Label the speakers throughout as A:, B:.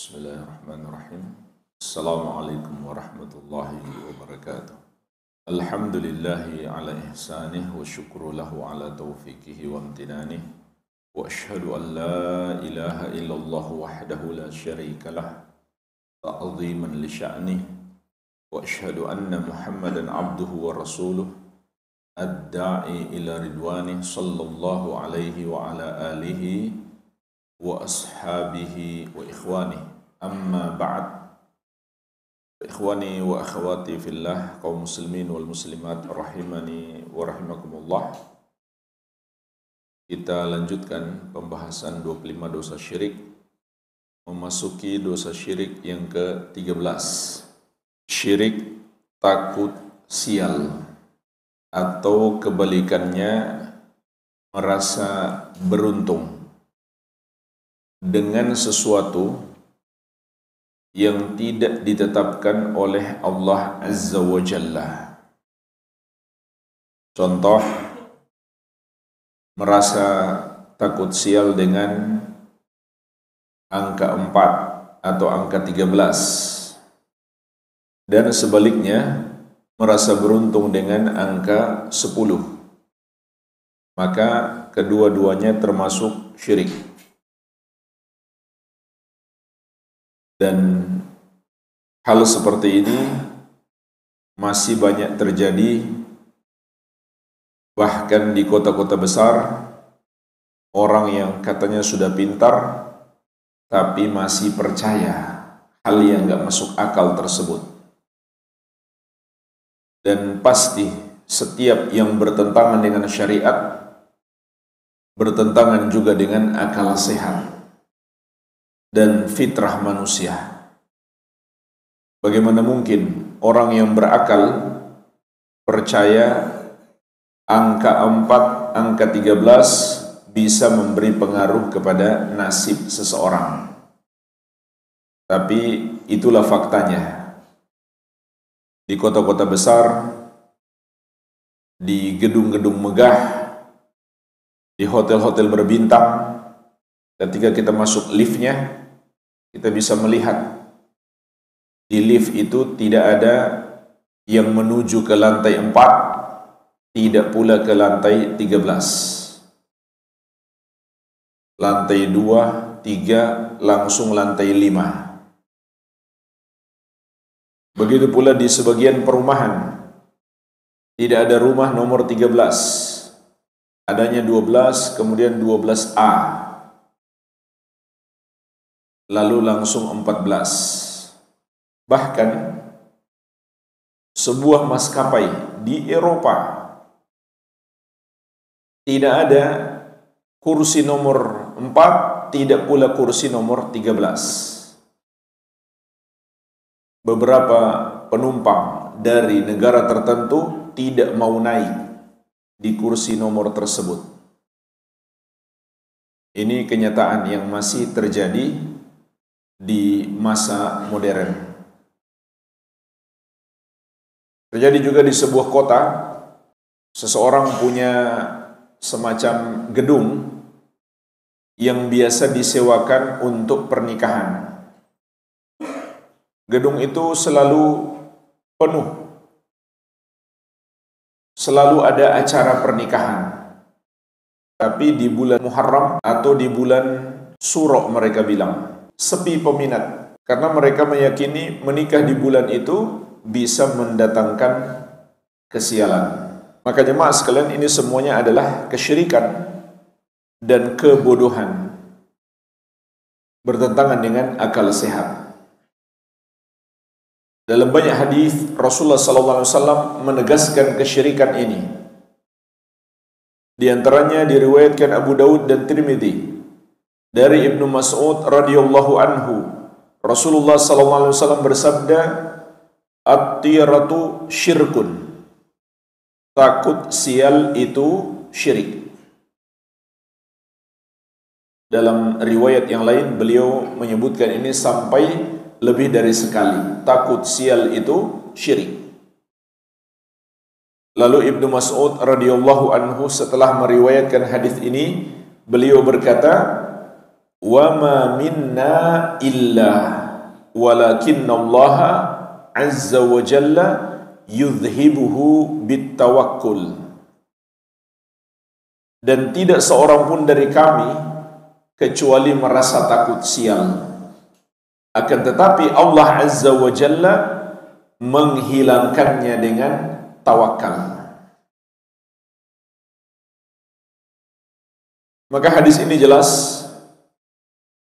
A: Bismillahirrahmanirrahim. Assalamualaikum warahmatullahi wabarakatuh. Alhamdulillahi ala ihsanih wa syukru lahu ala taufiqihi wa amtinanih. Wa ashhadu an la ilaha illallah wahdahu la syarika lah ta'ziman li sya'nih. Wa ashhadu anna Muhammadan abduhu wa rasuluh ad-da'i ila ridwanih sallallahu alaihi wa ala alihi wa ashabihi wa ikhwani. Amma ba'd. Ikhwani wa akhwati fillah, kaum muslimin wal muslimat rahimani wa rahimakumullah. Kita lanjutkan pembahasan 25 dosa syirik, memasuki dosa syirik yang ke-13. Syirik takut sial, atau kebalikannya merasa beruntung dengan sesuatu yang tidak ditetapkan oleh Allah Azza wa Jalla. Contoh, merasa takut sial dengan angka 4 atau angka 13, dan sebaliknya merasa beruntung dengan angka 10. Maka kedua-duanya termasuk syirik. Dan hal seperti ini masih banyak terjadi, bahkan di kota-kota besar. Orang yang katanya sudah pintar tapi masih percaya hal yang gak masuk akal tersebut. Dan pasti setiap yang bertentangan dengan syariat bertentangan juga dengan akal sehat dan fitrah manusia. Bagaimana mungkin orang yang berakal percaya angka 4, angka 13 bisa memberi pengaruh kepada nasib seseorang? Tapi itulah faktanya. Di kota-kota besar, di gedung-gedung megah, di hotel-hotel berbintang, ketika kita masuk liftnya, kita bisa melihat di lift itu tidak ada yang menuju ke lantai 4, tidak pula ke lantai 13. Lantai 2, 3, langsung lantai 5. Begitu pula di sebagian perumahan, tidak ada rumah nomor 13. Adanya 12, kemudian 12A. Lalu langsung 14. Bahkan sebuah maskapai di Eropa tidak ada kursi nomor 4, tidak pula kursi nomor 13. Beberapa penumpang dari negara tertentu tidak mau naik di kursi nomor tersebut. Ini kenyataan yang masih terjadi di masa modern. Terjadi juga di sebuah kota, seseorang punya semacam gedung yang biasa disewakan untuk pernikahan. Gedung itu selalu penuh, selalu ada acara pernikahan. Tapi di bulan Muharram atau di bulan Syuro mereka bilang sepi peminat, karena mereka meyakini menikah di bulan itu bisa mendatangkan kesialan. Maka jemaah sekalian, ini semuanya adalah kesyirikan dan kebodohan, bertentangan dengan akal sehat. Dalam banyak hadis Rasulullah SAW menegaskan kesyirikan ini. Di antaranya diriwayatkan Abu Daud dan Tirmidzi dari Ibnu Mas'ud radhiyallahu anhu, Rasulullah SAW bersabda, "At-tiyaratu syirkun." Takut sial itu syirik. Dalam riwayat yang lain beliau menyebutkan ini sampai lebih dari sekali. Takut sial itu syirik. Lalu Ibnu Mas'ud radhiyallahu anhu setelah meriwayatkan hadis ini, beliau berkata, wa ma minna illa walakinallaha azza wa jalla yudhibuhu bittawakkul. Dan tidak seorang pun dari kami kecuali merasa takut sial. Akan tetapi Allah azza wa jalla menghilangkannya dengan tawakal. Maka hadis ini jelas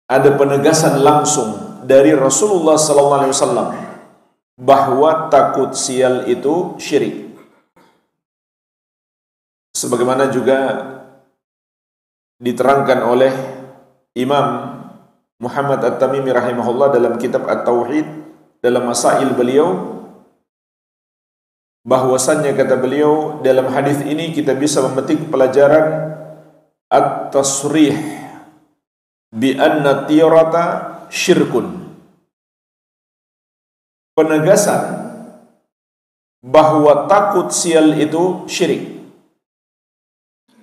A: ada penegasan langsung dari Rasulullah sallallahu alaihi wasallam bahwa takut sial itu syirik. Sebagaimana juga diterangkan oleh Imam Muhammad At-Tamimi rahimahullah dalam kitab At-Tauhid dalam masail beliau, bahwasannya kata beliau dalam hadis ini kita bisa memetik pelajaran at-tasrih bi anna tiyarata syirkun, penegasan bahwa takut sial itu syirik.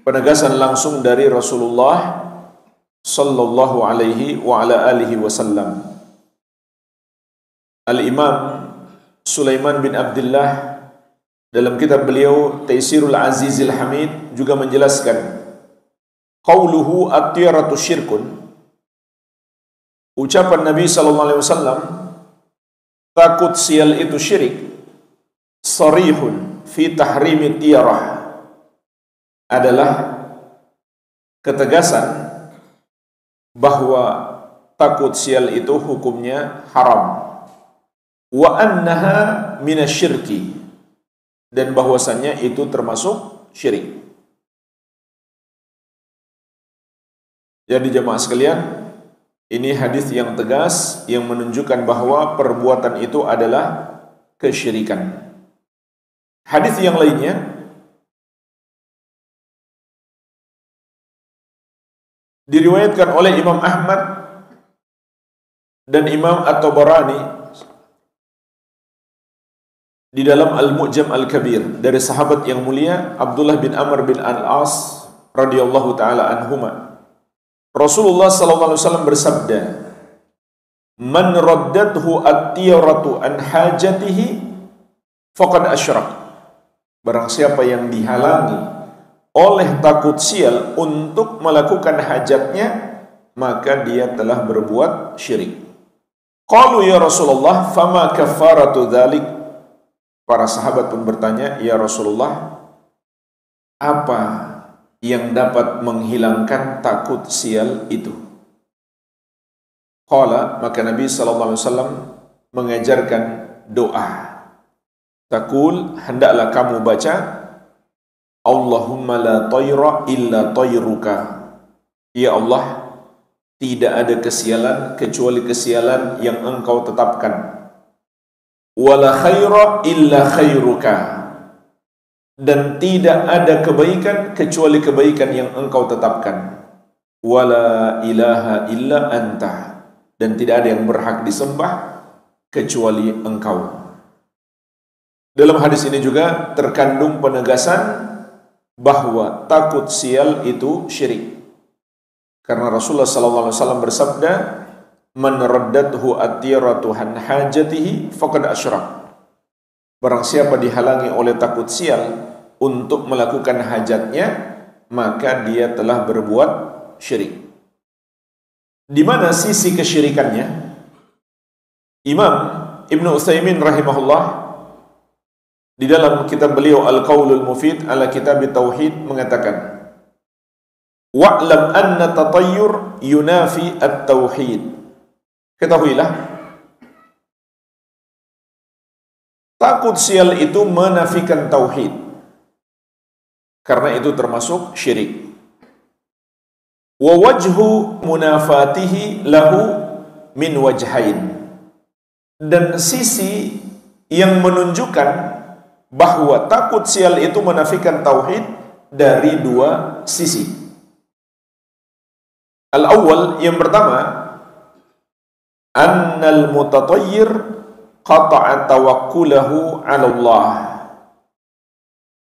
A: Penegasan langsung dari Rasulullah sallallahu alaihi wa ala alihi wasallam. Al-Imam Sulaiman bin Abdullah dalam kitab beliau Taisirul Azizil Hamid juga menjelaskan qauluhu at-tiyaratu syirkun, ucapan Nabi sallallahu alaihi wasallam takut sial itu syirik, sarihun fi tahrimi tiyarah, adalah ketegasan bahwa takut sial itu hukumnya haram, wa annaha minasyirki, dan bahwasannya itu termasuk syirik. Jadi jemaah sekalian, ini hadis yang tegas yang menunjukkan bahwa perbuatan itu adalah kesyirikan. Hadis yang lainnya diriwayatkan oleh Imam Ahmad dan Imam At-Tabarani di dalam Al-Mu'jam Al-Kabir dari sahabat yang mulia Abdullah bin Amr bin Al-As radhiyallahu taala anhuma. Rasulullah sallallahu alaihi wasallam bersabda, "Man raddathu at-tiyaratu an hajatihi faqad asyrak." Barang siapa yang dihalangi oleh takut sial untuk melakukan hajatnya, maka dia telah berbuat syirik. Qalu ya Rasulullah, fama kafaratu dzalik? Para sahabat pun bertanya, ya Rasulullah, apa yang dapat menghilangkan takut sial itu? Qala, maka Nabi sallallahu alaihi wasallam mengajarkan doa. Taqul, hendaklah kamu baca, Allahumma la tayra illa tayruka. Ya Allah, tidak ada kesialan kecuali kesialan yang engkau tetapkan. Wala khaira illa khairuka. Dan tidak ada kebaikan kecuali kebaikan yang engkau tetapkan. Wala ilaha illa anta. Dan tidak ada yang berhak disembah kecuali engkau. Dalam hadis ini juga terkandung penegasan bahwa takut sial itu syirik. Karena Rasulullah sallallahu alaihi wasallam bersabda, "Man raddathu at-tiyaratu an hajatihi faqad asyrak." Barang siapa dihalangi oleh takut sial untuk melakukan hajatnya, maka dia telah berbuat syirik. Di mana sisi kesyirikannya? Imam Ibnu Utsaimin rahimahullah di dalam kitab beliau Al-Qaulul Mufid ala Kitab Tauhid mengatakan, wa'lam anna tatayyur yunafi at-tauhid. Ketahuilah, takut sial itu menafikan tauhid, karena itu termasuk syirik. Wa wajhu munafatihi lahu min wajhain. Dan sisi yang menunjukkan bahwa takut sial itu menafikan tauhid dari dua sisi. Al-awwal, yang pertama, annal mutatayyir qata'a tawakkulahu 'ala Allah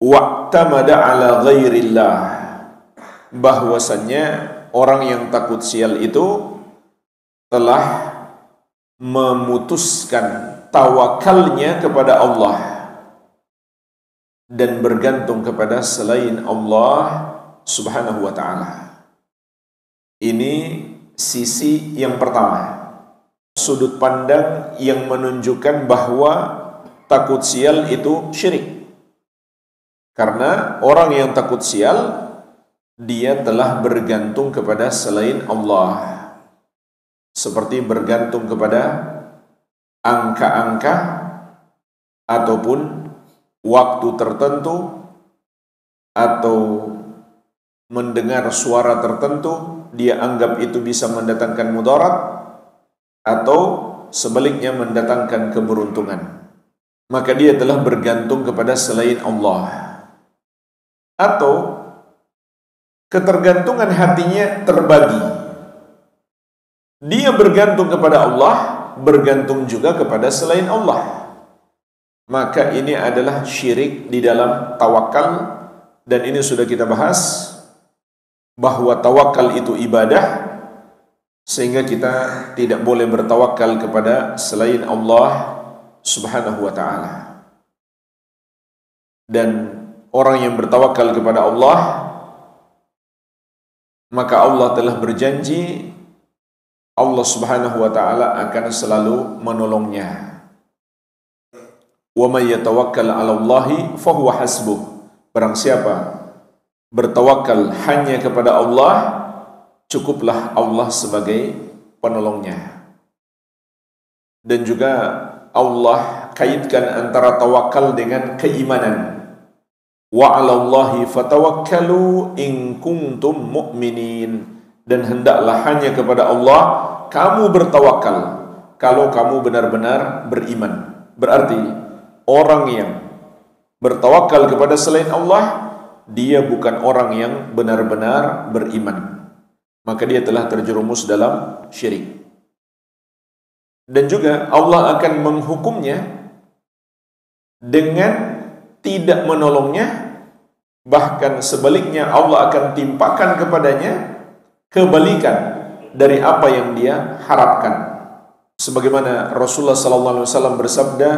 A: wa'tamada 'ala ghairillah. Bahwasannya orang yang takut sial itu telah memutuskan tawakalnya kepada Allah dan bergantung kepada selain Allah Subhanahu wa ta'ala. Ini sisi yang pertama, sudut pandang yang menunjukkan bahwa takut sial itu syirik. Karena orang yang takut sial, dia telah bergantung kepada selain Allah, seperti bergantung kepada angka-angka ataupun waktu tertentu atau mendengar suara tertentu, dia anggap itu bisa mendatangkan mudarat atau sebaliknya mendatangkan keberuntungan. Maka dia telah bergantung kepada selain Allah. Atau ketergantungan hatinya terbagi. Dia bergantung kepada Allah, bergantung juga kepada selain Allah. Maka ini adalah syirik di dalam tawakal. Dan ini sudah kita bahas, bahwa tawakal itu ibadah, sehingga kita tidak boleh bertawakal kepada selain Allah Subhanahu wa ta'ala. Dan orang yang bertawakal kepada Allah, maka Allah telah berjanji Allah Subhanahu wa ta'ala akan selalu menolongnya. Wa may yatawakkal 'ala Allahi fahuwa hasbuh. Barang siapa bertawakal hanya kepada Allah, cukuplah Allah sebagai penolongnya. Dan juga Allah kaitkan antara tawakal dengan keimanan. Wa 'alallahi fatawakkalu in kuntum mu'minin. Dan hendaklah hanya kepada Allah kamu bertawakal kalau kamu benar-benar beriman. Berarti orang yang bertawakal kepada selain Allah, dia bukan orang yang benar-benar beriman. Maka dia telah terjerumus dalam syirik. Dan juga Allah akan menghukumnya dengan tidak menolongnya. Bahkan sebaliknya Allah akan timpakan kepadanya kebalikan dari apa yang dia harapkan. Sebagaimana Rasulullah SAW bersabda,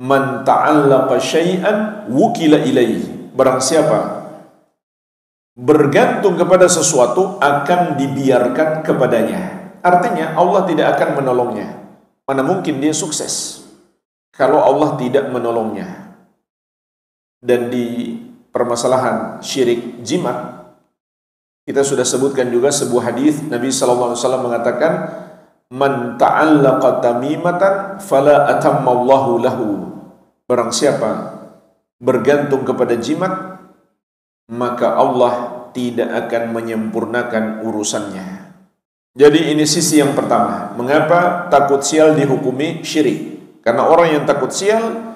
A: "Man ta'allaqa syai'an wukila ilaihi." Barang siapa bergantung kepada sesuatu akan dibiarkan kepadanya. Artinya Allah tidak akan menolongnya. Mana mungkin dia sukses kalau Allah tidak menolongnya. Dan di permasalahan syirik jimat, kita sudah sebutkan juga sebuah hadis Nabi SAW mengatakan, "Man ta'allaqa tamimatan fala atammallahu lahu." Barang siapa bergantung kepada jimat, maka Allah tidak akan menyempurnakan urusannya. Jadi ini sisi yang pertama. Mengapa takut sial dihukumi syirik? Karena orang yang takut sial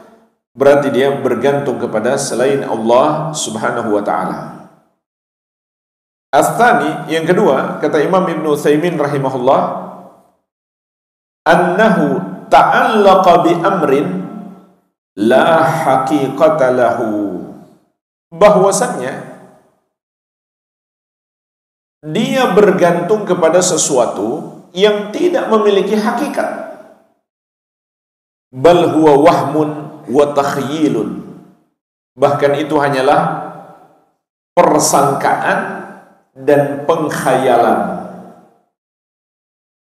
A: berarti dia bergantung kepada selain Allah Subhanahu wa ta'ala. As-tsani, yang kedua, kata Imam Ibn Utsaimin rahimahullah, annahu ta'allaqa bi amrin la haqiqata lahu. Bahwasannya dia bergantung kepada sesuatu yang tidak memiliki hakikat. Bal huwa wahmun wa takhyilun. Bahkan itu hanyalah persangkaan dan pengkhayalan.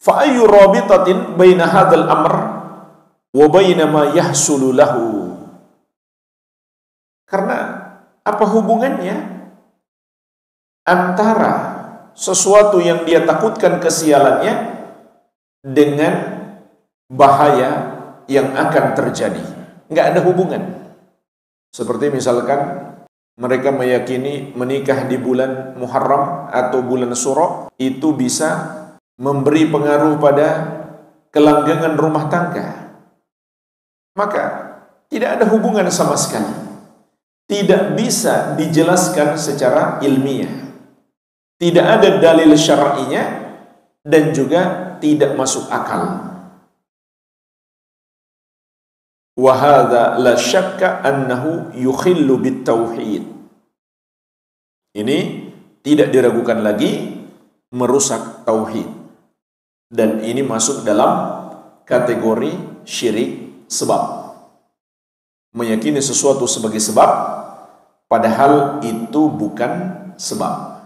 A: Fa ayyu rabitatin baina hadzal amr wa baina ma yahsulu lahu. Karena apa hubungannya antara sesuatu yang dia takutkan kesialannya dengan bahaya yang akan terjadi? Nggak ada hubungan. Seperti misalkan mereka meyakini menikah di bulan Muharram atau bulan Syura itu bisa memberi pengaruh pada kelanggengan rumah tangga. Maka tidak ada hubungan sama sekali. Tidak bisa dijelaskan secara ilmiah. Tidak ada dalil syar'inya dan juga tidak masuk akal. Wa hadza la syakka annahu yukhillu bit tauhid. Ini tidak diragukan lagi merusak tauhid. Dan ini masuk dalam kategori syirik sebab. Meyakini sesuatu sebagai sebab, padahal itu bukan sebab.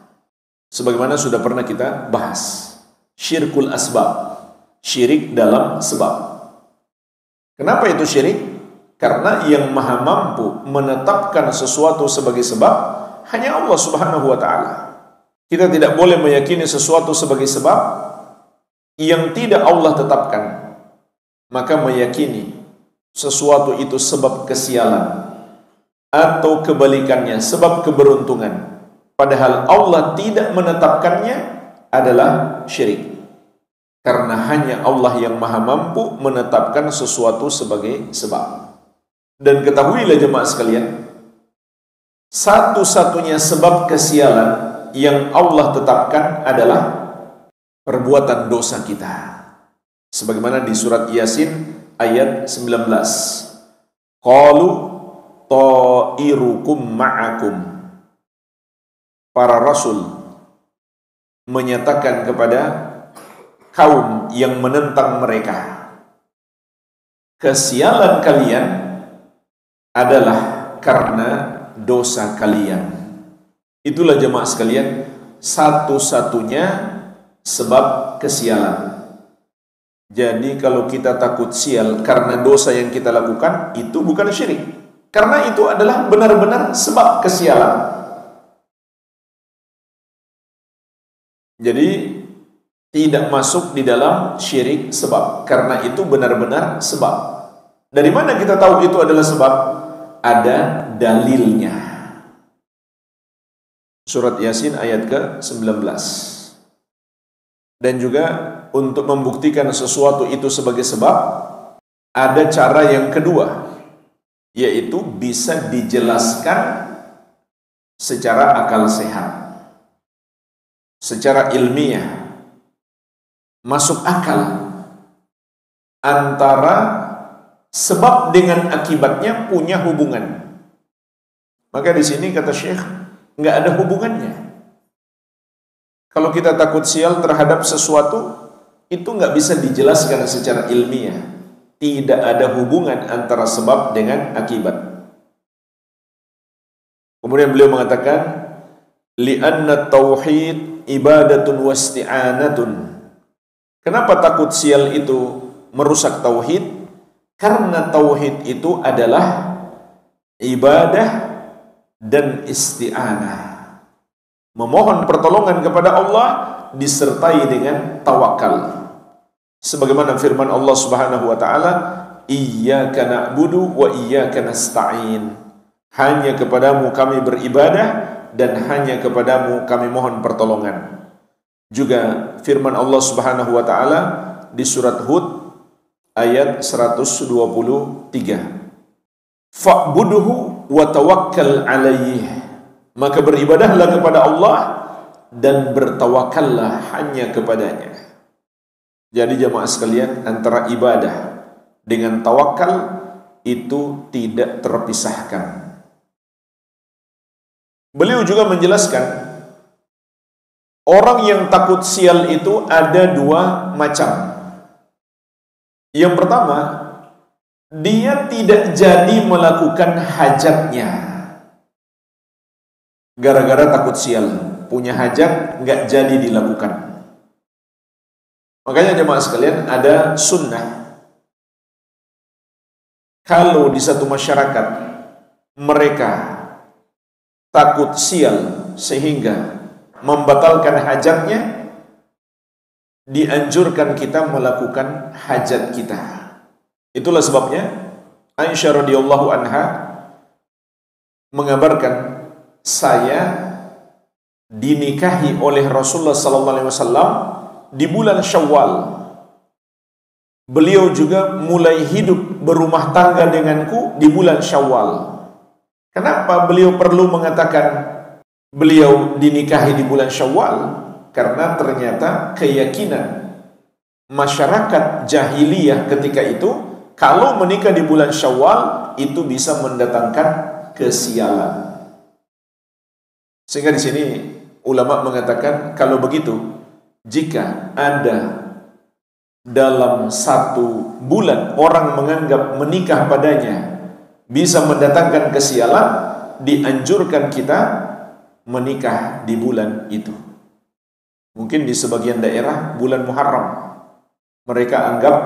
A: Sebagaimana sudah pernah kita bahas, syirkul asbab, syirik dalam sebab. Kenapa itu syirik? Karena yang maha mampu menetapkan sesuatu sebagai sebab hanya Allah Subhanahu wa ta'ala. Kita tidak boleh meyakini sesuatu sebagai sebab yang tidak Allah tetapkan. Maka meyakini sesuatu itu sebab kesialan atau kebalikannya sebab keberuntungan, padahal Allah tidak menetapkannya, adalah syirik. Karena hanya Allah yang maha mampu menetapkan sesuatu sebagai sebab. Dan ketahuilah jemaah sekalian, satu-satunya sebab kesialan yang Allah tetapkan adalah perbuatan dosa kita. Sebagaimana di surat Yasin ayat 19. Qalu ta'irukum ma'akum. Para rasul menyatakan kepada kaum yang menentang mereka, kesialan kalian adalah karena dosa kalian. Itulah jemaah sekalian, satu-satunya sebab kesialan. Jadi kalau kita takut sial karena dosa yang kita lakukan, itu bukan syirik. Karena itu adalah benar-benar sebab kesialan. Jadi tidak masuk di dalam syirik sebab. Karena itu benar-benar sebab. Dari mana kita tahu itu adalah sebab? Ada dalilnya. Surat Yasin ayat ke-19. Dan juga untuk membuktikan sesuatu itu sebagai sebab, ada cara yang kedua, yaitu bisa dijelaskan secara akal sehat, secara ilmiah, masuk akal, antara sebab dengan akibatnya punya hubungan. Maka di sini kata Syekh, nggak ada hubungannya. Kalau kita takut sial terhadap sesuatu, itu nggak bisa dijelaskan secara ilmiah. Tidak ada hubungan antara sebab dengan akibat. Kemudian beliau mengatakan, li'anna tauhid ibadatun wasti'anatun. Kenapa takut sial itu merusak tauhid? Karena tauhid itu adalah ibadah dan isti'anah. Memohon pertolongan kepada Allah disertai dengan tawakal. Sebagaimana firman Allah Subhanahu wa taala, "Iyyaka na'budu wa iyyaka nasta'in." Hanya kepadamu kami beribadah dan hanya kepadamu kami mohon pertolongan. Juga firman Allah Subhanahu wa taala di surat Hud ayat 123. Fa'budhu wa tawakkal 'alaihi. Maka beribadahlah kepada Allah dan bertawakallah hanya kepadanya. Jadi jamaah sekalian, antara ibadah dengan tawakal itu tidak terpisahkan. Beliau juga menjelaskan, orang yang takut sial itu ada dua macam. Yang pertama, dia tidak jadi melakukan hajatnya gara-gara takut sial, punya hajat nggak jadi dilakukan. Makanya jemaah sekalian, ada sunnah. Kalau di satu masyarakat mereka takut sial sehingga membatalkan hajatnya, dianjurkan kita melakukan hajat kita. Itulah sebabnya Aisyah radhiyallahu anha mengabarkan, saya dinikahi oleh Rasulullah sallallahu alaihi wasallam di bulan Syawal. Beliau juga mulai hidup berumah tangga denganku di bulan Syawal. Kenapa beliau perlu mengatakan beliau dinikahi di bulan Syawal? Karena ternyata keyakinan masyarakat jahiliyah ketika itu, kalau menikah di bulan Syawal itu bisa mendatangkan kesialan. Sehingga di sini ulama mengatakan, kalau begitu jika ada dalam satu bulan orang menganggap menikah padanya bisa mendatangkan kesialan, dianjurkan kita menikah di bulan itu. Mungkin di sebagian daerah bulan Muharram mereka anggap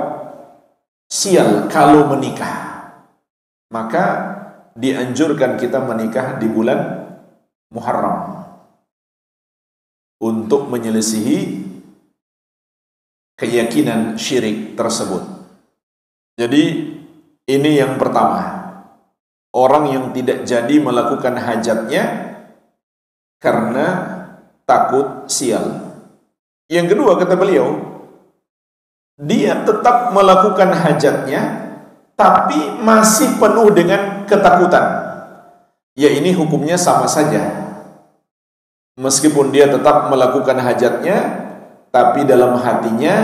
A: sial kalau menikah, maka dianjurkan kita menikah di bulan Muharram untuk menyelisihi keyakinan syirik tersebut. Jadi ini yang pertama, orang yang tidak jadi melakukan hajatnya karena takut sial. Yang kedua, kata beliau, dia tetap melakukan hajatnya tapi masih penuh dengan ketakutan. Ya, ini hukumnya sama saja. Meskipun dia tetap melakukan hajatnya, tapi dalam hatinya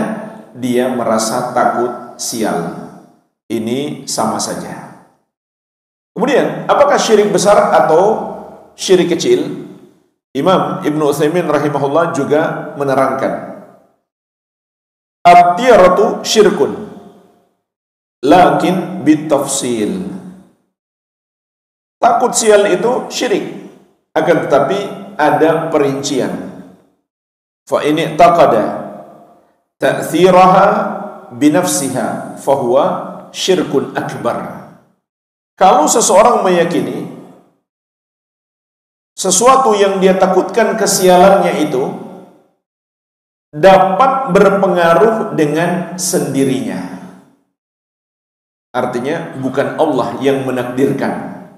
A: dia merasa takut sial. Ini sama saja. Kemudian, apakah syirik besar atau syirik kecil? Imam Ibnu Utsaimin rahimahullah juga menerangkan, at-tiyaratu syirkun, lakin bitafsil. Takut sial itu syirik, akan tetapi ada perincian. Fa in i'taqada ta'thiraha binafsiha fahuwa syirkun akbar. Kalau seseorang meyakini sesuatu yang dia takutkan kesialannya itu dapat berpengaruh dengan sendirinya, artinya bukan Allah yang menakdirkan,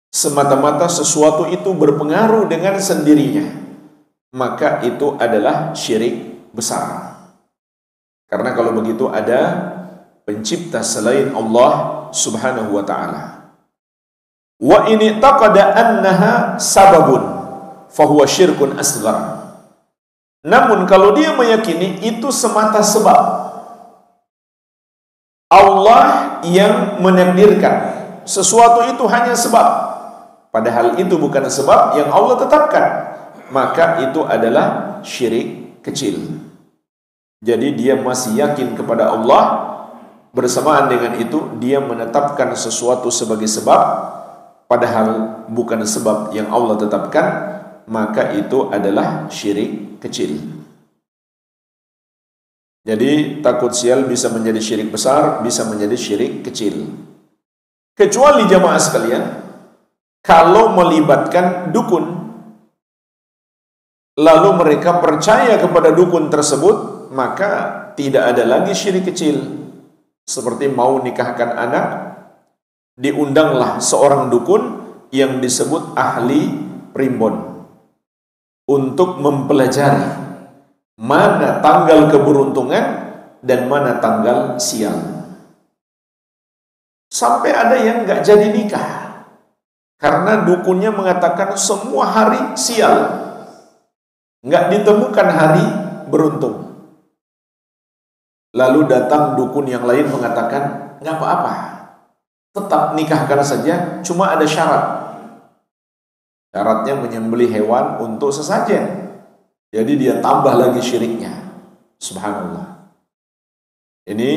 A: semata-mata sesuatu itu berpengaruh dengan sendirinya, maka itu adalah syirik besar. Karena kalau begitu ada pencipta selain Allah subhanahu wa ta'ala. Wa ini taqada annaha sababun fahuwa syirkun asghar. Namun kalau dia meyakini itu semata sebab, Allah yang menakdirkan, sesuatu itu hanya sebab, padahal itu bukan sebab yang Allah tetapkan, maka itu adalah syirik kecil. Jadi dia masih yakin kepada Allah, bersamaan dengan itu dia menetapkan sesuatu sebagai sebab, padahal bukan sebab yang Allah tetapkan, maka itu adalah syirik kecil. Jadi takut sial bisa menjadi syirik besar, bisa menjadi syirik kecil. Kecuali jamaah sekalian, kalau melibatkan dukun, lalu mereka percaya kepada dukun tersebut, maka tidak ada lagi syirik kecil. Seperti mau nikahkan anak, diundanglah seorang dukun yang disebut ahli primbon untuk mempelajari mana tanggal keberuntungan dan mana tanggal sial. Sampai ada yang nggak jadi nikah karena dukunnya mengatakan semua hari sial, nggak ditemukan hari beruntung. Lalu datang dukun yang lain mengatakan, nggak apa-apa, tetap nikahkan saja, cuma ada syarat. Syaratnya menyembelih hewan untuk sesajen. Jadi dia tambah lagi syiriknya. Subhanallah. Ini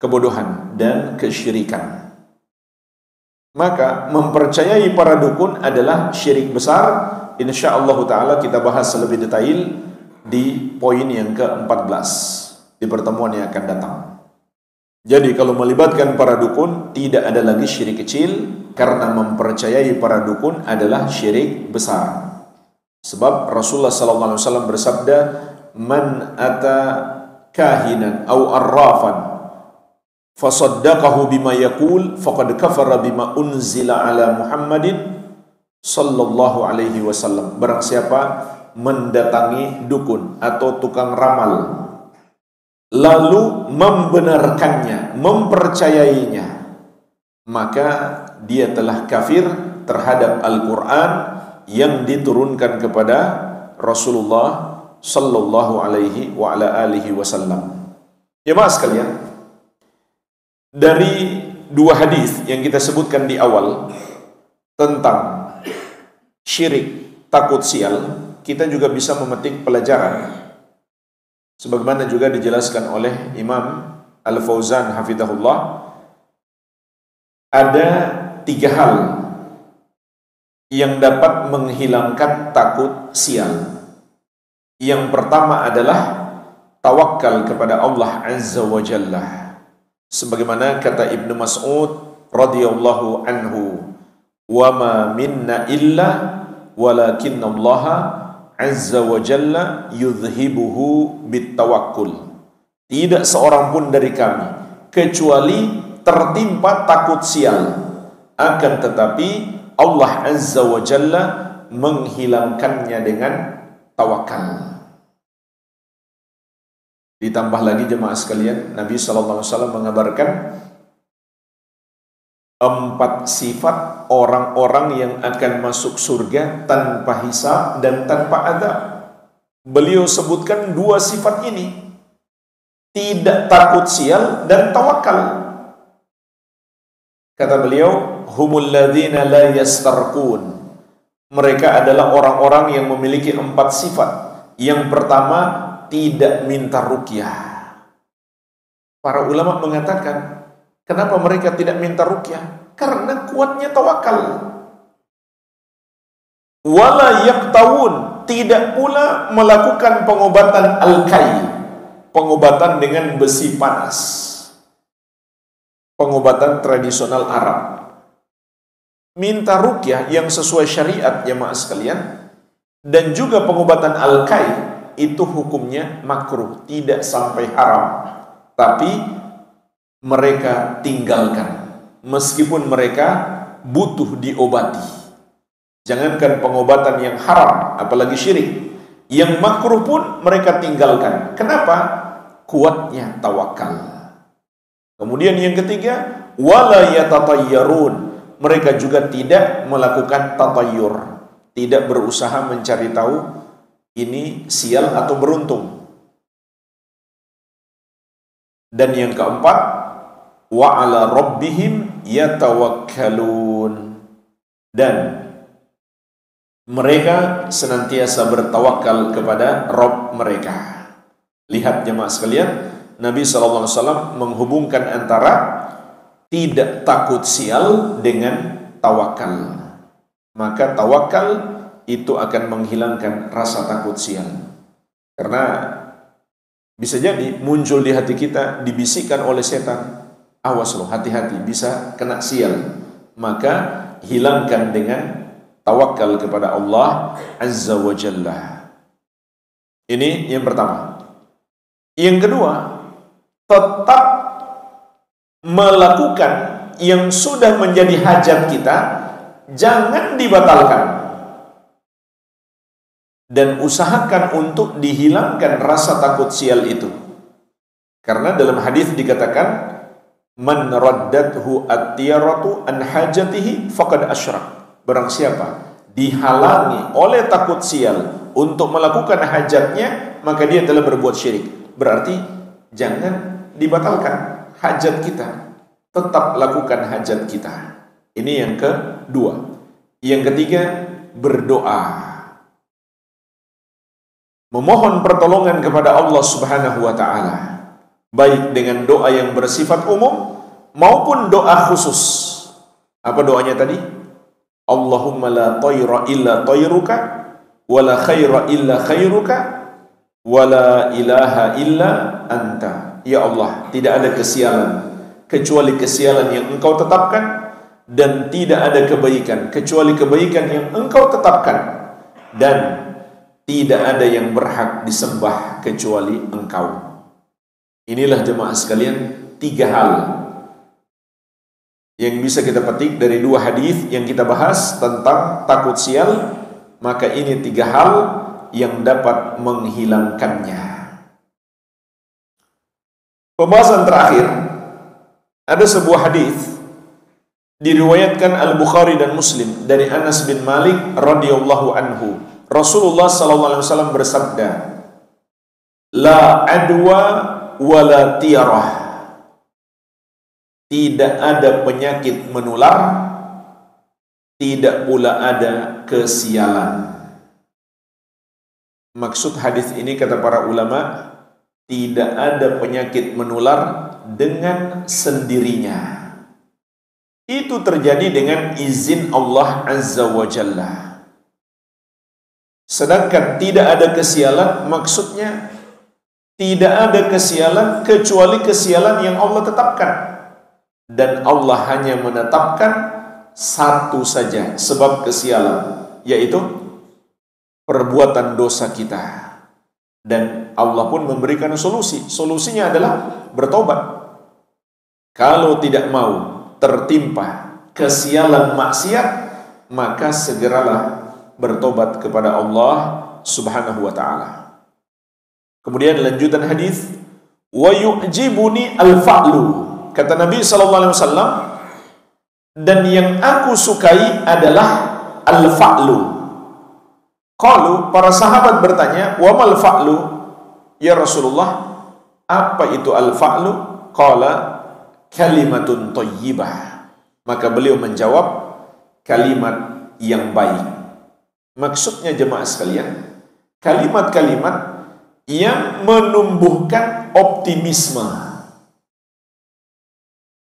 A: kebodohan dan kesyirikan. Maka mempercayai para dukun adalah syirik besar. InsyaAllah ta'ala kita bahas lebih detail di poin yang ke-14 di pertemuan yang akan datang. Jadi kalau melibatkan para dukun tidak ada lagi syirik kecil, karena mempercayai para dukun adalah syirik besar. Sebab Rasulullah SAW bersabda, man ata kahinan au arrafan fasaddaqahu bima yaqul faqad kafara bima unzila ala Muhammadin sallallahu alaihi wasallam. Barang siapa mendatangi dukun atau tukang ramal lalu membenarkannya, mempercayainya, maka dia telah kafir terhadap Al-Quran yang diturunkan kepada Rasulullah sallallahu alaihi wa ala alihi wasallam. Ya mas sekalian, dari dua hadis yang kita sebutkan di awal tentang syirik takut sial, kita juga bisa memetik pelajaran Sebagaimana juga dijelaskan oleh Imam Al-Fauzan hafizahullah, ada 3 hal yang dapat menghilangkan takut sial. Yang pertama adalah tawakal kepada Allah Azza wa Jalla. Sebagaimana kata Ibnu Mas'ud radhiyallahu anhu, "Wa ma minna illa walakinna Allah Azza wa Jalla yudhibuhu bitawakkul." Tidak seorang pun dari kami kecuali tertimpa takut sial, akan tetapi Allah Azza wa Jalla menghilangkannya dengan tawakal. Ditambah lagi jemaah sekalian, Nabi SAW mengabarkan 4 sifat orang-orang yang akan masuk surga tanpa hisab dan tanpa adab. Beliau sebutkan 2 sifat ini, tidak takut sial dan tawakal. Kata beliau, humul ladzina la yastarqun. Mereka adalah orang-orang yang memiliki 4 sifat. Yang pertama, tidak minta ruqyah. Para ulama mengatakan, kenapa mereka tidak minta ruqyah? Karena kuatnya tawakal. Wala yaqtawun, tidak pula melakukan pengobatan al-kai, pengobatan dengan besi panas, pengobatan tradisional Arab. Minta ruqyah yang sesuai syariat jemaah sekalian, dan juga pengobatan al-kai itu hukumnya makruh, tidak sampai haram, tapi mereka tinggalkan meskipun mereka butuh diobati. Jangankan pengobatan yang haram, apalagi syirik, yang makruh pun mereka tinggalkan. Kenapa? Kuatnya tawakal. Kemudian yang ketiga, wala yatatayyarun. Mereka juga tidak melakukan tatayyur, tidak berusaha mencari tahu ini sial atau beruntung. Dan yang keempat, wa ala rabbihim yatawakkalun. Dan mereka senantiasa bertawakal kepada Rabb mereka. Lihat jemaah sekalian, Nabi SAW menghubungkan antara tidak takut sial dengan tawakal. Maka tawakal itu akan menghilangkan rasa takut sial. Karena bisa jadi muncul di hati kita, dibisikkan oleh setan, awas loh, hati-hati, bisa kena sial. Maka hilangkan dengan tawakal kepada Allah Azza wa Jalla. Ini yang pertama. Yang kedua, tetap melakukan yang sudah menjadi hajat kita, jangan dibatalkan. Dan usahakan untuk dihilangkan rasa takut sial itu. Karena dalam hadis dikatakan, man raddathu at-tiyaratu an hajatihi faqad asyrak. Barang siapa dihalangi oleh takut sial untuk melakukan hajatnya, maka dia telah berbuat syirik. Berarti jangan dibatalkan hajat kita, tetap lakukan hajat kita. Ini yang kedua. Yang ketiga, berdoa, memohon pertolongan kepada Allah Subhanahu wa ta'ala, baik dengan doa yang bersifat umum maupun doa khusus. Apa doanya tadi? Allahumma la tayra illa tayruka, wa la khaira illa khairuka, wa la ilaha illa anta. Ya Allah, tidak ada kesialan kecuali kesialan yang Engkau tetapkan, dan tidak ada kebaikan kecuali kebaikan yang Engkau tetapkan, dan tidak ada yang berhak disembah kecuali Engkau. Inilah jemaah sekalian 3 hal yang bisa kita petik dari 2 hadis yang kita bahas tentang takut sial. Maka ini 3 hal yang dapat menghilangkannya. Pembahasan terakhir, ada sebuah hadis diriwayatkan Al-Bukhari dan Muslim dari Anas bin Malik radhiyallahu anhu. Rasulullah SAW bersabda, la adwa wa la tiarah. Tidak ada penyakit menular, tidak pula ada kesialan. Maksud hadis ini kata para ulama, tidak ada penyakit menular dengan sendirinya. Itu terjadi dengan izin Allah Azza wa Jalla. Sedangkan tidak ada kesialan, maksudnya tidak ada kesialan kecuali kesialan yang Allah tetapkan. Dan Allah hanya menetapkan satu saja sebab kesialan, yaitu perbuatan dosa kita. Dan Allah pun memberikan solusi. Solusinya adalah bertobat. Kalau tidak mau tertimpa kesialan maksiat, maka segeralah bertobat kepada Allah Subhanahu wa taala. Kemudian lanjutan hadis, wa yu'jibuni al-fa'lu. Kata Nabi sallallahu alaihi wasallam, dan yang aku sukai adalah al-fa'lu. Qalu, para sahabat bertanya, wa mal fa'lu? Ya Rasulullah, apa itu al-fa'lu? Qala kalimatun thayyibah. Maka beliau menjawab, kalimat yang baik. Maksudnya jemaah sekalian, kalimat-kalimat yang menumbuhkan optimisme.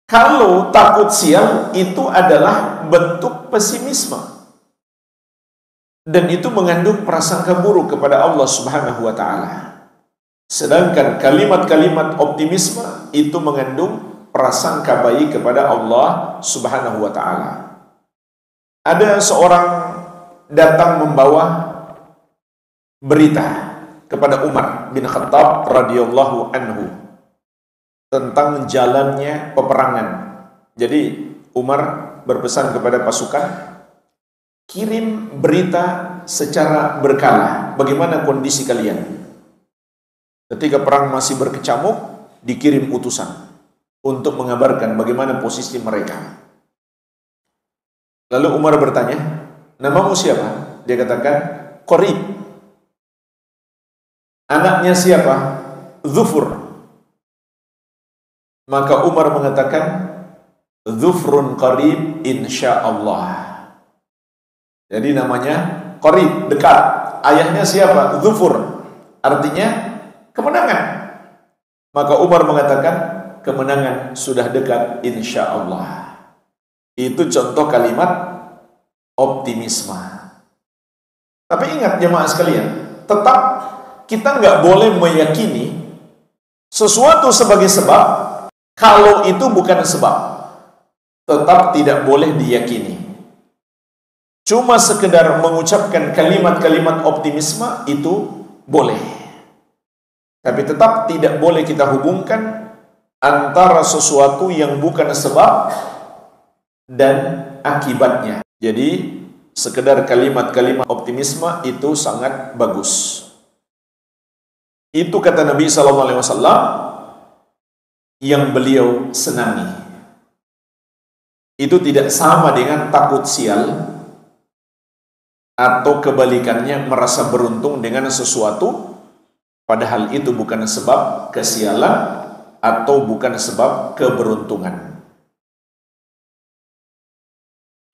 A: Kalau takut sial itu adalah bentuk pesimisme, dan itu mengandung prasangka buruk kepada Allah Subhanahu wa taala. Sedangkan kalimat-kalimat optimisme itu mengandung prasangka baik kepada Allah Subhanahu wa taala. Ada seorang datang membawa berita kepada Umar bin Khattab radhiyallahu anhu tentang jalannya peperangan. Jadi Umar berpesan kepada pasukan, kirim berita secara berkala, bagaimana kondisi kalian. Ketika perang masih berkecamuk, dikirim utusan untuk mengabarkan bagaimana posisi mereka. Lalu Umar bertanya, namamu siapa? Dia katakan, Qarib. Anaknya siapa? Dhufur. Maka Umar mengatakan, Dhufrun qarib insyaallah. Jadi namanya Qarib, dekat. Ayahnya siapa? Dhufur. Artinya kemenangan. Maka Umar mengatakan, kemenangan sudah dekat insyaallah. Itu contoh kalimat optimisme. Tapi ingat jemaah sekalian, tetap kita nggak boleh meyakini sesuatu sebagai sebab kalau itu bukan sebab. Tetap tidak boleh diyakini. Cuma sekedar mengucapkan kalimat-kalimat optimisme itu boleh. Tapi tetap tidak boleh kita hubungkan antara sesuatu yang bukan sebab dan akibatnya. Jadi sekedar kalimat-kalimat optimisme itu sangat bagus. Itu kata Nabi SAW yang beliau senangi. Itu tidak sama dengan takut sial atau kebalikannya merasa beruntung dengan sesuatu padahal itu bukan sebab kesialan atau bukan sebab keberuntungan.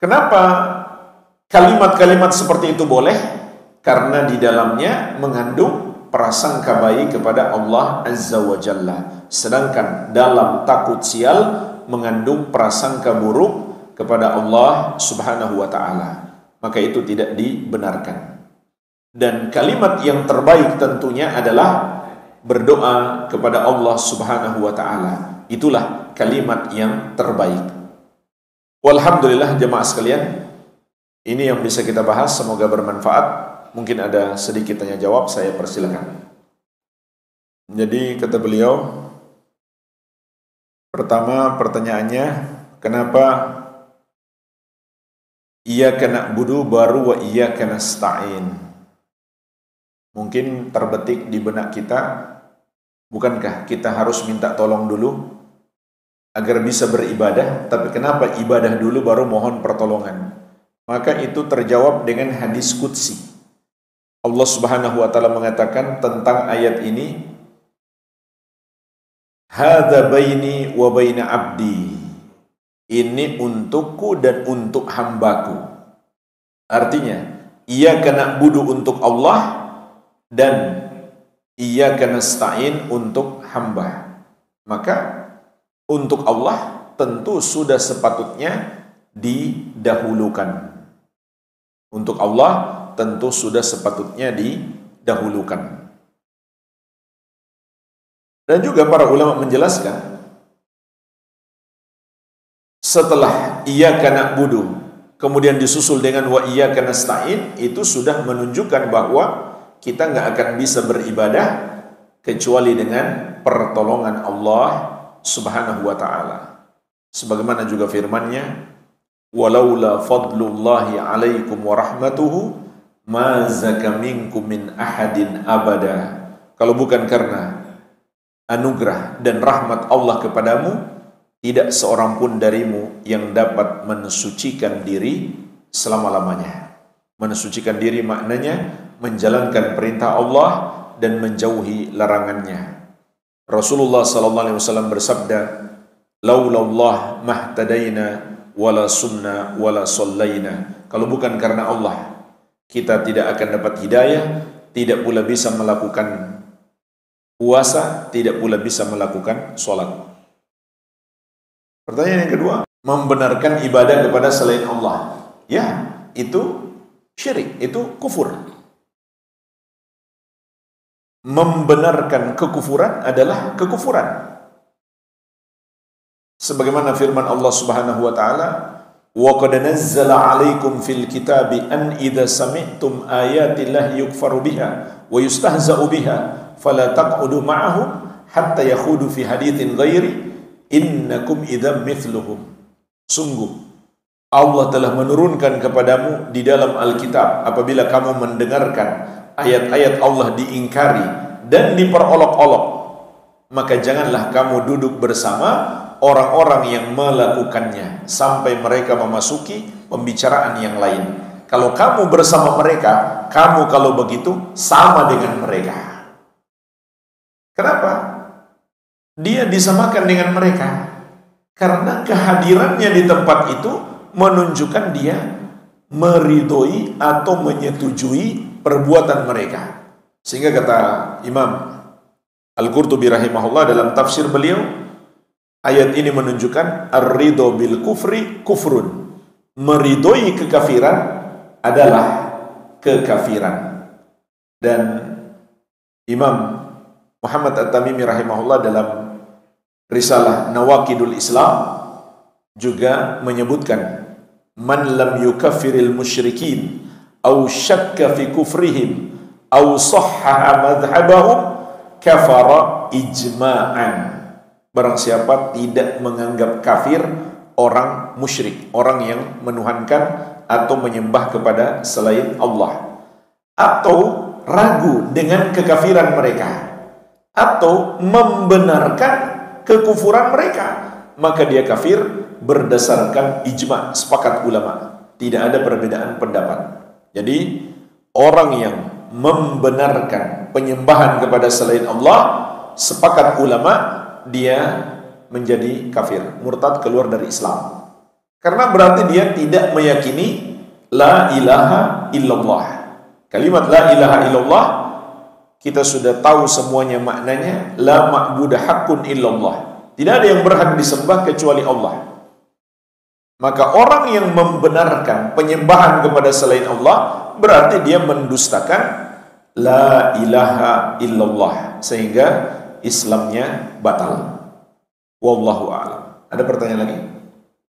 A: Kenapa kalimat-kalimat seperti itu boleh? Karena di dalamnya mengandung prasangka baik kepada Allah Azza wa Jalla. Sedangkan dalam takut sial mengandung prasangka buruk kepada Allah Subhanahu wa taala. Maka itu tidak dibenarkan. Dan kalimat yang terbaik tentunya adalah berdoa kepada Allah Subhanahu wa taala. Itulah kalimat yang terbaik. Walhamdulillah jemaah sekalian, ini yang bisa kita bahas, semoga bermanfaat. Mungkin ada sedikit tanya jawab, saya persilakan. Jadi kata beliau, pertama pertanyaannya, kenapa iyyaka na'budu baru wa iyyaka nasta'in? Mungkin terbetik di benak kita, bukankah kita harus minta tolong dulu agar bisa beribadah? Tapi kenapa ibadah dulu baru mohon pertolongan? Maka itu terjawab dengan hadis qudsi. Allah Subhanahu wa taala mengatakan tentang ayat ini, hadza baini wa baina abdi. Ini untukku dan untuk hambaku. Artinya, iyyaka na'budu untuk Allah dan iyyaka nasta'in untuk hamba. Maka untuk Allah tentu sudah sepatutnya didahulukan. Untuk Allah tentu sudah sepatutnya didahulukan. Dan juga para ulama menjelaskan, setelah iyyaka na'budu kemudian disusul dengan wa iyyaka nasta'in, itu sudah menunjukkan bahwa kita nggak akan bisa beribadah kecuali dengan pertolongan Allah Subhanahu wa taala. Sebagaimana juga firman-Nya, walaula fadlullahi 'alaikum wa rahmatuhu ma zaka minkum min ahadin abada. Kalau bukan karena anugerah dan rahmat Allah kepadamu, tidak seorang pun darimu yang dapat mensucikan diri selama-lamanya. Mensucikan diri maknanya menjalankan perintah Allah dan menjauhi larangannya. Rasulullah sallallahu alaihi wasallam bersabda, laulallah mahtadaina wala sumna wala sallaina. Kalau bukan karena Allah, kita tidak akan dapat hidayah, tidak pula bisa melakukan puasa, tidak pula bisa melakukan sholat. Pertanyaan yang kedua, membenarkan ibadah kepada selain Allah. Ya, itu syirik, itu kufur. Membenarkan kekufuran adalah kekufuran. Sebagaimana firman Allah Subhanahu wa taala, wa qad nazzala 'alaikum fil kitabi an idza sami'tum ayatillahi yukfaru biha wa yustahza'u biha fala taq'udu ma'ahum hatta yakhudu fi haditsin ghairi innakum idzam mithluhum. Sungguh Allah telah menurunkan kepadamu di dalam Alkitab, apabila kamu mendengarkan ayat-ayat Allah diingkari dan diperolok-olok, maka janganlah kamu duduk bersama orang-orang yang melakukannya sampai mereka memasuki pembicaraan yang lain. Kalau kamu bersama mereka, kamu kalau begitu sama dengan mereka. Kenapa dia disamakan dengan mereka? Karena kehadirannya di tempat itu menunjukkan dia meridhoi atau menyetujui perbuatan mereka. Sehingga kata Imam Al-Qurtubi rahimahullah dalam tafsir beliau, ayat ini menunjukkan ar-ridho bil kufri kufrun. Meridhoi kekafiran adalah kekafiran. Dan Imam Muhammad At-Tamimi rahimahullah dalam risalah Nawaqidul Islam juga menyebutkan, man lam yukaffiril musyrikin aw syakka fi kufrihim aw sahhaha madhhabahum kafara ijma'an. Barang siapa tidak menganggap kafir orang musyrik, orang yang menuhankan atau menyembah kepada selain Allah, atau ragu dengan kekafiran mereka, atau membenarkan kekufuran mereka, maka dia kafir berdasarkan ijma', sepakat ulama. Tidak ada perbedaan pendapat. Jadi orang yang membenarkan penyembahan kepada selain Allah, sepakat ulama, dia menjadi kafir, murtad, keluar dari Islam. Karena berarti dia tidak meyakini la ilaha illallah. Kalimat la ilaha illallah kita sudah tahu semuanya maknanya, la ma'budu haqqun illallah. Tidak ada yang berhak disembah kecuali Allah. Maka orang yang membenarkan penyembahan kepada selain Allah, berarti dia mendustakan la ilaha illallah, sehingga Islamnya batal. Wallahu a'lam. Ada pertanyaan lagi?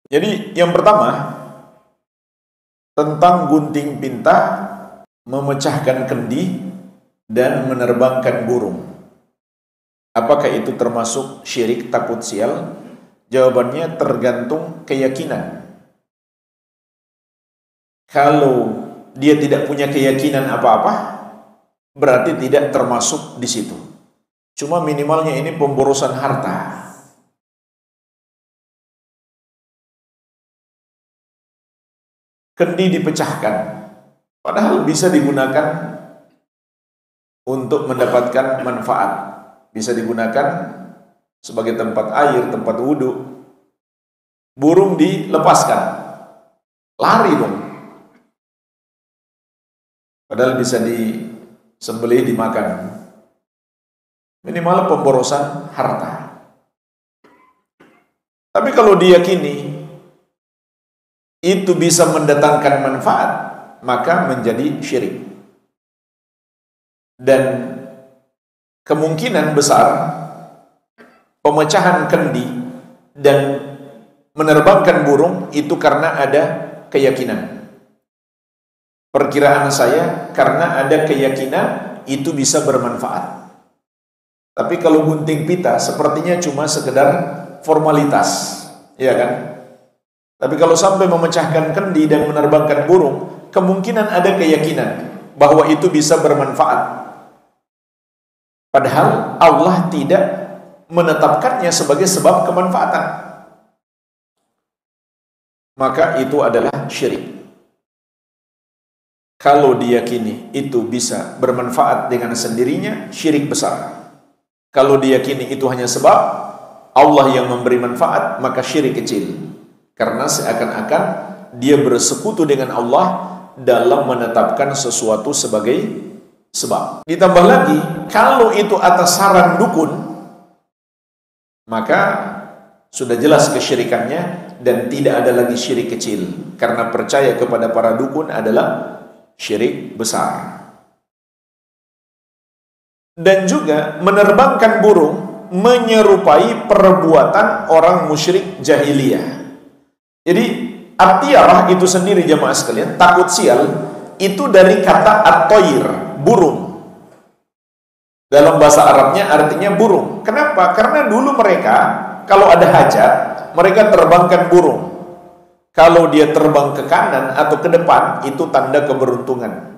A: Jadi yang pertama tentang gunting pinta, memecahkan kendi dan menerbangkan burung. Apakah itu termasuk syirik takut sial? Jawabannya tergantung keyakinan. Kalau dia tidak punya keyakinan apa-apa, berarti tidak termasuk di situ. Cuma minimalnya ini pemborosan harta. Kendi dipecahkan, padahal bisa digunakan untuk mendapatkan manfaat. Bisa digunakan sebagai tempat air, tempat wudhu. Burung dilepaskan, lari dong. Padahal bisa disembelih, dimakan.
B: minimal pemborosan harta. Tapi kalau diyakini itu bisa mendatangkan manfaat, maka menjadi syirik. Dan kemungkinan besar pemecahan kendi dan menerbangkan burung itu karena ada keyakinan. Perkiraan saya karena ada keyakinan itu bisa bermanfaat. Tapi kalau gunting pita sepertinya cuma sekedar formalitas, ya kan? Tapi kalau sampai memecahkan kendi dan menerbangkan burung, kemungkinan ada keyakinan bahwa itu bisa bermanfaat. Padahal Allah tidak menetapkannya sebagai sebab kemanfaatan. Maka itu adalah syirik. Kalau diyakini itu bisa bermanfaat dengan sendirinya, syirik besar. Kalau diyakini itu hanya sebab Allah yang memberi manfaat, maka syirik kecil. Karena seakan-akan dia bersekutu dengan Allah dalam menetapkan sesuatu sebagai sebab. Ditambah lagi, kalau itu atas saran dukun, maka sudah jelas kesyirikannya dan tidak ada lagi syirik kecil. Karena percaya kepada para dukun adalah syirik besar. Dan juga menerbangkan burung menyerupai perbuatan orang musyrik jahiliyah. Jadi at-tiyarah itu sendiri jemaah sekalian, takut sial, itu dari kata at-toyir, burung. Dalam bahasa Arabnya artinya burung. Kenapa? Karena dulu mereka kalau ada hajat, mereka terbangkan burung. Kalau dia terbang ke kanan atau ke depan, itu tanda keberuntungan.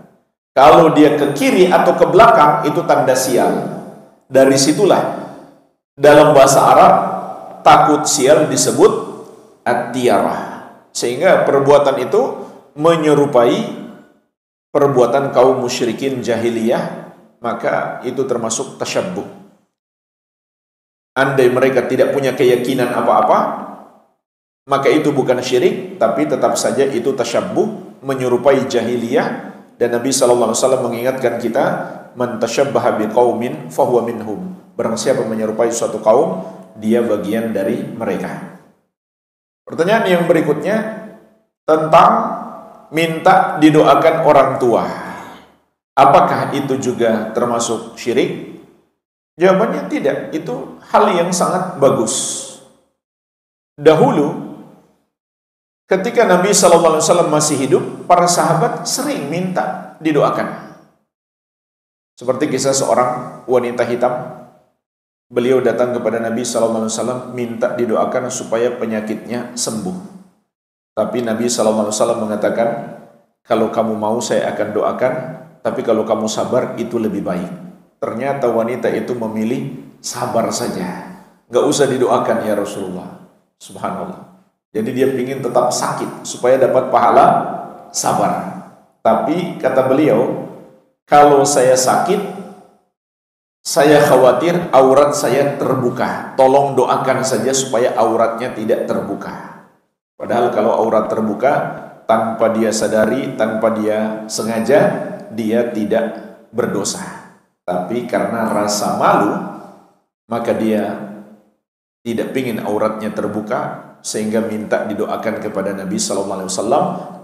B: Kalau dia ke kiri atau ke belakang, itu tanda sial. Dari situlah dalam bahasa Arab takut sial disebut at-tiyarah. Sehingga perbuatan itu menyerupai perbuatan kaum musyrikin jahiliyah, maka itu termasuk tasyabbuh. Andai mereka tidak punya keyakinan apa-apa, maka itu bukan syirik, tapi tetap saja itu tasyabbuh, menyerupai jahiliyah. Dan Nabi SAW mengingatkan kita, man tasyabbaha biqaumin fahuwa minhum. Barang siapa menyerupai suatu kaum, dia bagian dari mereka. Pertanyaan yang berikutnya tentang minta didoakan orang tua. Apakah itu juga termasuk syirik? Jawabannya tidak. Itu hal yang sangat bagus. Dahulu ketika Nabi SAW masih hidup, para sahabat sering minta didoakan. Seperti kisah seorang wanita hitam. Beliau datang kepada Nabi SAW minta didoakan supaya penyakitnya sembuh. Tapi Nabi SAW mengatakan, kalau kamu mau saya akan doakan, tapi kalau kamu sabar itu lebih baik. Ternyata wanita itu memilih sabar saja. Gak usah didoakan ya Rasulullah. Subhanallah. Jadi dia ingin tetap sakit supaya dapat pahala sabar. Tapi kata beliau, kalau saya sakit, saya khawatir aurat saya terbuka. Tolong doakan saja supaya auratnya tidak terbuka. Padahal kalau aurat terbuka, tanpa dia sadari, tanpa dia sengaja, dia tidak berdosa. Tapi karena rasa malu, maka dia tidak ingin auratnya terbuka, sehingga minta didoakan kepada Nabi SAW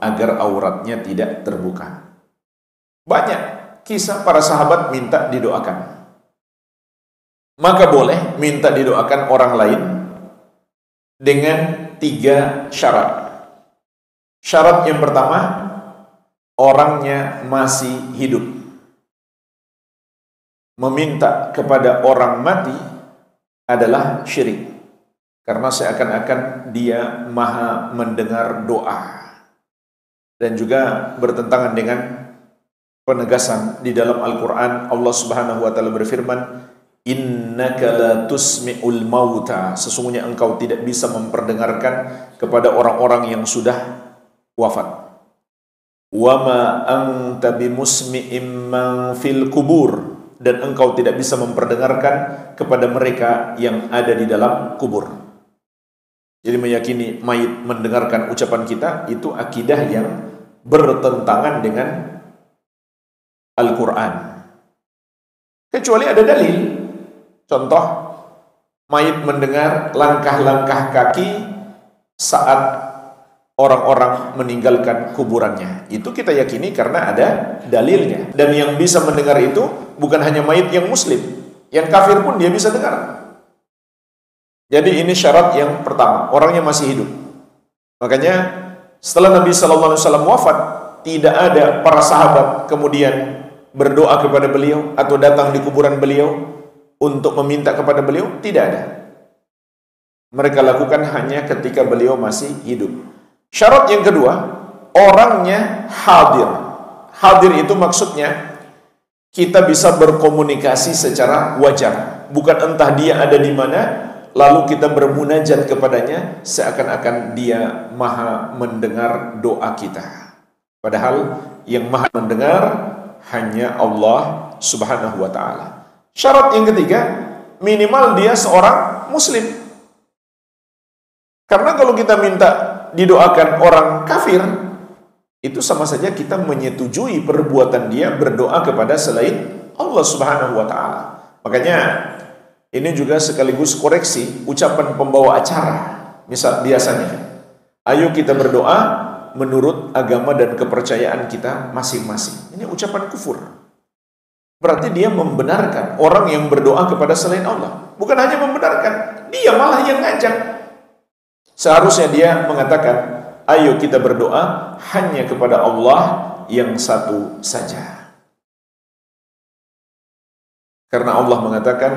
B: agar auratnya tidak terbuka. Banyak kisah para sahabat minta didoakan. Maka boleh minta didoakan orang lain dengan 3 syarat. Syarat yang pertama, orangnya masih hidup. Meminta kepada orang mati adalah syirik. Karena seakan-akan dia maha mendengar doa. Dan juga bertentangan dengan penegasan di dalam Al-Quran. Allah Subhanahu wa ta'ala berfirman, innaka la tusmi'ul mauta, sesungguhnya engkau tidak bisa memperdengarkan kepada orang-orang yang sudah wafat. Wa ma anta bimusmi'im man fil kubur, dan engkau tidak bisa memperdengarkan kepada mereka yang ada di dalam kubur. Jadi meyakini mayit mendengarkan ucapan kita itu akidah yang bertentangan dengan Al-Quran. Kecuali ada dalil. Contoh, mayit mendengar langkah-langkah kaki saat orang-orang meninggalkan kuburannya. Itu kita yakini karena ada dalilnya. Dan yang bisa mendengar itu bukan hanya mayit yang muslim, yang kafir pun dia bisa dengar. Jadi ini syarat yang pertama, orangnya masih hidup. Makanya setelah Nabi SAW wafat, tidak ada para sahabat kemudian berdoa kepada beliau atau datang di kuburan beliau untuk meminta kepada beliau, tidak ada. Mereka lakukan hanya ketika beliau masih hidup. Syarat yang kedua, orangnya hadir. Hadir itu maksudnya kita bisa berkomunikasi secara wajar. Bukan entah dia ada di mana, lalu kita bermunajat kepadanya seakan-akan dia maha mendengar doa kita. Padahal yang maha mendengar hanya Allah Subhanahu wa ta'ala. Syarat yang ketiga, minimal dia seorang muslim. Karena kalau kita minta didoakan orang kafir, itu sama saja kita menyetujui perbuatan dia berdoa kepada selain Allah Subhanahu wa ta'ala. Makanya ini juga sekaligus koreksi ucapan pembawa acara. Misal biasanya, ayo kita berdoa menurut agama dan kepercayaan kita masing-masing. Ini ucapan kufur. Berarti dia membenarkan orang yang berdoa kepada selain Allah. Bukan hanya membenarkan, dia malah yang ngajak. Seharusnya dia mengatakan, ayo kita berdoa hanya kepada Allah yang satu saja. Karena Allah mengatakan,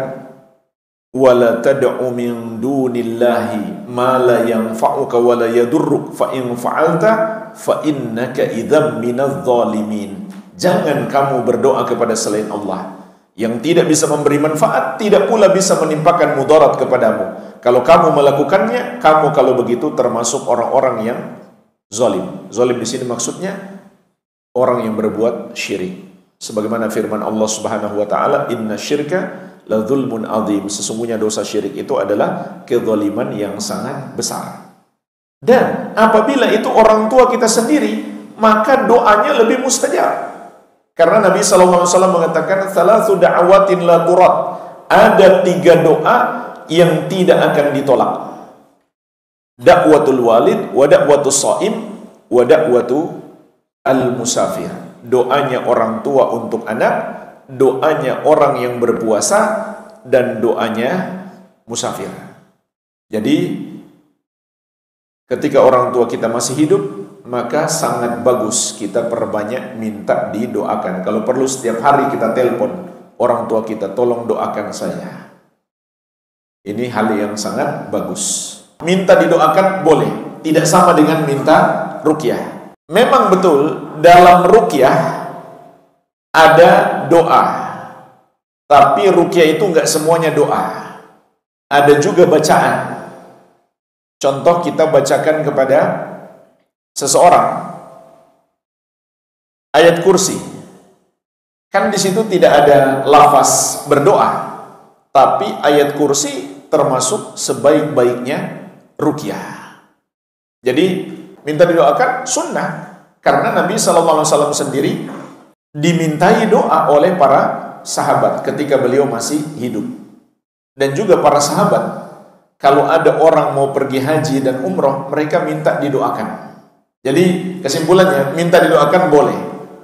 B: wala tad'u min dunillahi ma la yanfa'uka wa la yadurruk fa in fa'alta fa innaka idzam minadh dhalimin. Jangan kamu berdoa kepada selain Allah yang tidak bisa memberi manfaat, tidak pula bisa menimpakan mudarat kepadamu. Kalau kamu melakukannya, kamu kalau begitu termasuk orang-orang yang zalim. Zalim di sini maksudnya orang yang berbuat syirik. Sebagaimana firman Allah Subhanahu wa taala, "Inna syirka la dzulmun adzim." Sesungguhnya dosa syirik itu adalah kezaliman yang sangat besar. Dan apabila itu orang tua kita sendiri, maka doanya lebih mustajab. Karena Nabi SAW mengatakan, "Thalathu da'awatin la turad." Ada 3 doa yang tidak akan ditolak. Da'watul walid, wa da'watus shaim, wa da'watu al-musafir. Doanya orang tua untuk anak, doanya orang yang berpuasa, dan doanya musafir. Jadi ketika orang tua kita masih hidup, maka sangat bagus kita perbanyak minta didoakan. Kalau perlu setiap hari kita telepon orang tua kita, tolong doakan saya. Ini hal yang sangat bagus. Minta didoakan boleh, tidak sama dengan minta ruqyah. Memang betul dalam ruqyah ada doa, tapi ruqyah itu enggak semuanya doa. Ada juga bacaan. Contoh kita bacakan kepada seseorang ayat kursi, kan di situ tidak ada lafaz berdoa, tapi ayat kursi termasuk sebaik-baiknya ruqyah. Jadi minta didoakan sunnah, karena Nabi SAW sendiri dimintai doa oleh para sahabat ketika beliau masih hidup. Dan juga para sahabat, kalau ada orang mau pergi haji dan umroh, mereka minta didoakan. Jadi kesimpulannya, minta didoakan boleh.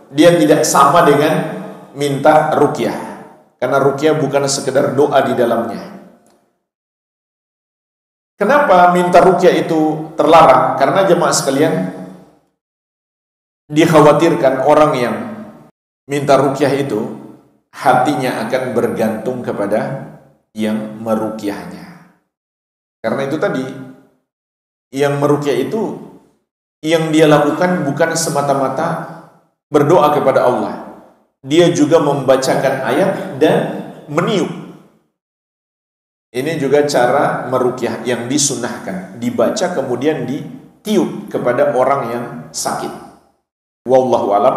B: Dia tidak sama dengan minta ruqyah. Karena ruqyah bukan sekedar doa di dalamnya. Kenapa minta ruqyah itu terlarang? Karena jemaah sekalian, dikhawatirkan orang yang minta ruqyah itu hatinya akan bergantung kepada yang meruqyahnya. Karena itu tadi, yang meruqyah itu yang dia lakukan bukan semata-mata berdoa kepada Allah. Dia juga membacakan ayat dan meniup. Ini juga cara meruqyah yang disunnahkan. Dibaca kemudian ditiup kepada orang yang sakit. Wallahu alam.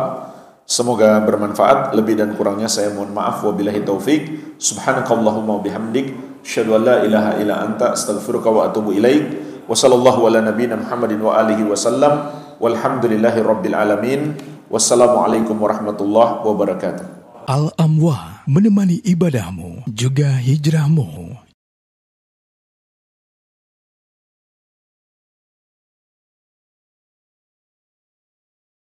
B: Semoga bermanfaat. Lebih dan kurangnya saya mohon maaf. Wabillahi taufik. Subhanakallahumma bihamdik. Asyhadu an la ilaha illa anta astaghfiruka wa atubu ilaik. Wa sallallahu ala nabiyyina Muhammadin wa alihi wa sallam. Walhamdulillahi rabbil alamin. Wassalamualaikum warahmatullahi wabarakatuh.
C: Al-Amwa menemani ibadahmu juga hijrahmu.